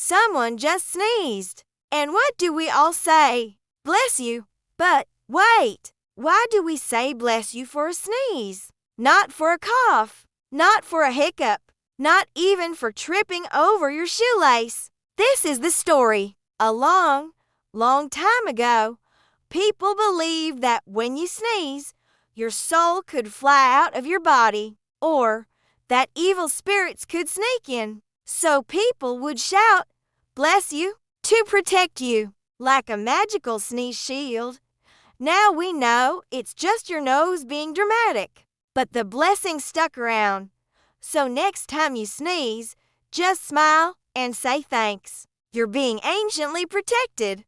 Someone just sneezed. And what do we all say? Bless you. But wait, why do we say bless you for a sneeze? Not for a cough, not for a hiccup, not even for tripping over your shoelace. This is the story. A long, long time ago, people believed that when you sneeze, your soul could fly out of your body, or that evil spirits could sneak in. So people would shout, "Bless you," to protect you, like a magical sneeze shield. Now we know it's just your nose being dramatic. But the blessing stuck around. So next time you sneeze, just smile and say thanks. You're being anciently protected.